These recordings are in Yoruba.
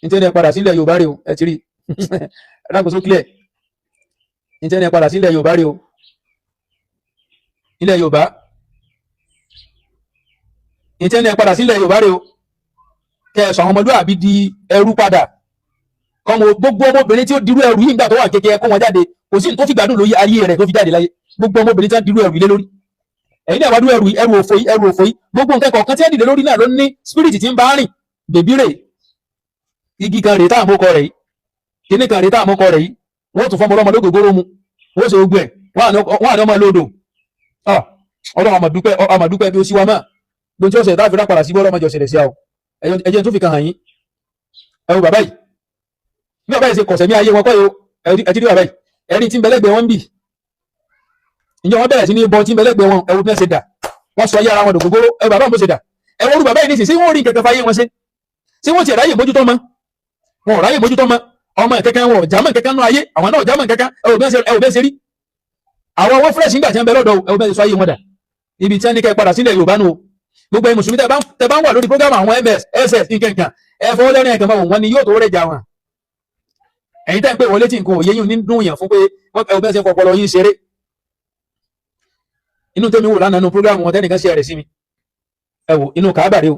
ìtẹ́ni padà sílẹ̀ Yorùbá rẹ̀ o ẹ ti rí rákòóso clear ìtẹ́ni padà sílẹ̀ Yorùbá rẹ̀ o ilẹ̀ Yorùbá ìtẹ́ni padà sílẹ̀ Yorùbá rẹ̀ o kẹsàn àwọn ọmọlúwàbí di ẹrú padà kọmọ gbogbo ọmọbìnrin tí ó dirú ẹrù yìí nígbà tó wà kékeré kó wọn jáde kò sí tó fi gbádùn lórí ayé rẹ̀ tó fi jáde láyé gbogbo ọmọbìnrin tí wọn dirú ẹrù ilé lórí ẹ̀yin náà wá dúró ẹrù òfò yìí gbogbo nǹkan kọ̀ọ̀kan tí ẹ dìde lórí náà ló ní spirit tí ń bá rìn bèbí rẹ̀ igi kan rèé tá àmúkọ rẹ̀ yìí kíní kan rèé tá àmúkọ rẹ̀ yìí wọ́n tún fọmọ ọlọ́mọ lógógóró mu wọ́n ṣe gbogbo ẹ̀ wọ́n àná ọmọ lódò ọlọ́run àmàdúpẹ́ bí ó sí wa máa ló tí ó ṣe dáàfin lápàdà sí bọ́ọ̀lọ́ ọmọ ìjọsẹ̀lẹ̀ sí àwọn ẹjẹ́ tó fi kan hàn yín ẹwù bàbá yìí bí bàbá yìí ṣe kọ̀sẹ̀ ní ayé wọn kọ́ yóò ẹtí rí bàbá yìí ẹni tí ń bẹ̀lẹ́gbẹ̀ wọn ń bì ìjọ wọn bẹ̀rẹ̀ sí ní bọ tí ń bẹ̀lẹ́gbẹ̀ wọn ẹwù bí wọ́n ṣe dà wọ́n sọ ayé ara wọn dògógóró ẹwù bàbá wọn ṣe dà ẹwù orú bàbá yìí ní sìn sí wọn rí kẹkẹ fáyé wọn ṣe sí wọn ti ráyè mójútó mọ wọn ráyè mójútó mọ ọmọ kẹkẹ wọn jàmọ kẹkẹ nú ayé àwọn náà jàmọ kẹkẹ ẹwù bẹ́ẹ̀ ṣe rí àwọn wọn fresh nígbà tí wọn bẹ lọ́dọ̀ ẹwù bẹ́ẹ̀ sọ ayé wọn dà ibi tí wọn ní kẹ padà sílẹ̀ Yorùbá nù gbogbo ẹ̀ mùsùlùmí tẹ bá ń wà lórí program àwọn ms ss nkankan ẹ fọwọ́ lẹ́rìn ẹ̀kan fáwọn wọn ni yóò tó rẹ̀ jà wọn ẹ̀yin tẹ́ ń pè wọlé tí nǹkan òye yín nínú yàn fún pé wọ́n ẹ̀ bẹ́ẹ̀ ṣe fọpọlọ yín ṣeré inú tẹ́mi wò lánàá nínú program wọn tẹ́nìkan ṣe rẹ̀ sí mi ẹ wò inú Kaabah rẹ o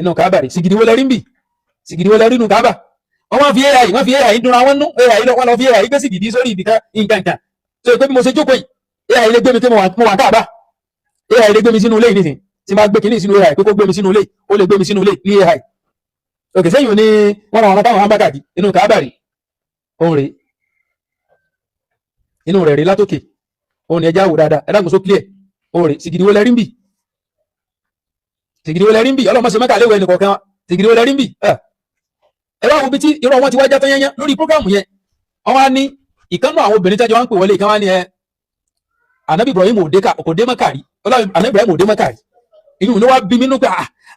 inú Kaabah rẹ sìgìdì wọlé rí ń bì sìgìdì wọlé rí inú Kaabah wọ́n fi ai dúnra wọn nú ai lọ wọ́n lọ fi ai gbé sìgìdì sórí ibìkan nkankan tó yẹ pé bí mo ṣe jókòó yìí ai lè gbé mi pé mo wà Kaabah ai lè gbé mi sínú ilé yìí nìsín tí máa gbé kìíní sínú ai pé kó gbé mi sínú ilé ó lè gbé mi sínú ilé ní ai òkè sẹ́yìn ní wọ́n ra wọn táwọn hambakadi inú Kaabah rí òun rèé inú rẹ̀ rí látòkè òun ni ẹja wò dáadáa ẹ̀dá gbòsó clear òun rèé sìgìdì wọlé rí ń bì sìgìdì wọlé rí ń bì ọlọ́mọ ṣe mẹ́ta léwu ẹnì kọ̀ọ̀kan sìgìdì wọlé rí ń bì ẹ wá wo bí tí irọ́ wọn ti wájá tán yẹnyẹn lórí prógrámù yẹn wọ́n wá ní ìkànnì àwọn obìnrin tẹ́jọ́ wá ń pè wọlé ìkan wá ní Ànábì Ibrahim kò dé mọ́kàrí Ànábì Ibrahim ò dé mọ́kàrí inú ló wá bí mi nú pé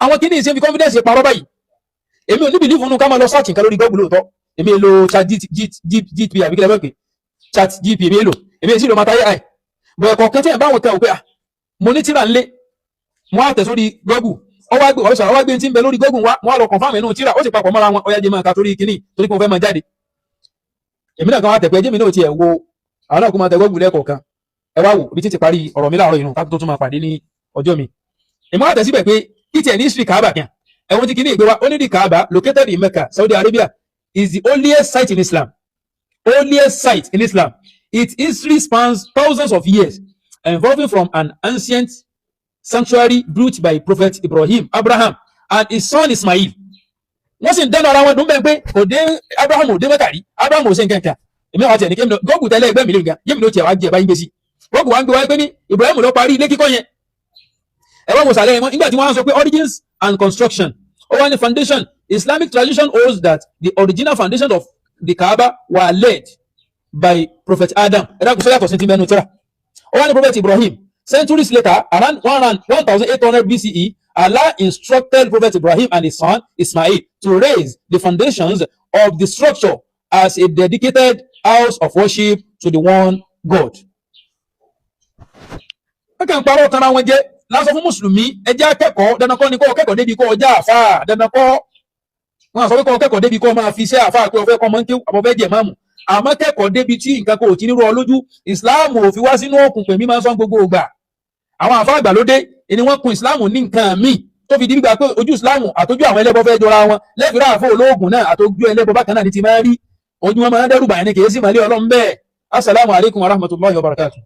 àwọn kí ní ìṣe fi confidence parọ́ báyìí èmi ò níbi ní fúnnú ká máa lọ search nǹkan lórí Google lóòótọ́ èmi èlò chat gp àbí kílẹ̀ mẹ́pẹ́ chat gp èmi èsì lọ máa táyé àì bọ̀ ẹ̀kọ́ kan tí ẹ̀ bá wọn kẹ́ ò pé mo ní tíra ńlé mo á tẹ̀ sórí Google ọwọ́ gbé tí ń bẹ lórí Google wa mo á lọ confirm ẹnu tíra ó sì papọ̀ mọ́ra wọn ọyá jẹ́ máa ka torí kíní torí pé mo fẹ́ máa jáde èmi náà kan wá tẹ̀pẹ́ jẹ́mi náà ti ẹ̀ wo àwọn náà kó máa tẹ Google lẹ́ẹ̀kọ̀ọ̀kan ẹ wá wò ibi tí ti parí ọ̀rọ̀ mi láàárọ̀ inú ká tó tún máa pàdé ní ọjọ́ mi ìmọ̀ àtẹ̀ síbẹ̀ pé ìtì ẹ̀ ní history Kaabah kan ẹ̀wọ̀n tí kìíní ìgbé wa ó ní di Kaabah located in Mecca, Saudi Arabia is the holiest site in Islam. Holiest site in Islam. Its history spans thousands of years, evolving from an ancient sanctuary built by Prophet Abraham and his son Ismail. Wọ́n sì ń dẹ́nu ara wọn dùn bẹ́ẹ̀ pé kò dé Abraham ò dé Mecca rí Abraham ò ṣe nǹkan kan èmi àwọn àti ẹnì kémi Google tẹ́lẹ̀ ẹgbẹ́ mi lè ga yémi ló tiẹ̀ wá jẹ báyìí gbé sí Google wá ń gbé wáyé pé ní Ibrahim ló parí ilé kíkọ́ yẹn ẹ̀wọ́n mo sàlẹ̀ wọn nígbà tí wọ́n sọ pé origins and construction over the foundation Islamic tradition holds that the original foundation of the Kaabah were laid by Prophet Adam ẹ̀dá kò sọ́yàtọ̀ sí ti mẹ́nu tíra over the Prophet Ibrahim centuries later around 1800 BCE Allah instructed Prophet Ibrahim and his son Ismail to raise the foundations of the structure as a dedicated house of worship to the one God. Okay, parọ́ tara wọn jẹ́ lásán fún mùsùlùmí ẹjẹ́ akẹ́kọ̀ọ́ dandan kọ́ ni kọ́ kẹ́kọ̀ọ́ débi kọ́ ọjà àfáà dandan kọ́ wọn sọ pé kọ́ kẹ́kọ̀ọ́ débi kọ́ máa fi iṣẹ́ àfáà pé ọfẹ́ kọ́ mọ́ ń ké àbọ̀fẹ́ jẹ̀ máàmù àmọ́ kẹ́kọ̀ọ́ débi tí nǹkan kò tí nírú ọ lójú ìsìláàmù ò fi wá sínú òkun pèmí máa ń sọ gbogbo ògbà àwọn àfáà àgbàlódé ni wọ́n kun ìsìláàmù ní nǹkan míì tó fi dìgbà pé ojú ìsìláàmù àtọ́jú àwọn ẹlẹ́bọ fẹ́ jọra wọn lẹ́fìrà àfọ olóògùn náà àtọ́jú ẹlẹ́bọ bákan náà ní ti máa rí ojú wọn máa ń dẹ́rù bàyẹn ní kèésì màlẹ́ ọlọ́run bẹ́ẹ̀ assalamu alaikum warahmatullahi wabarakatuh.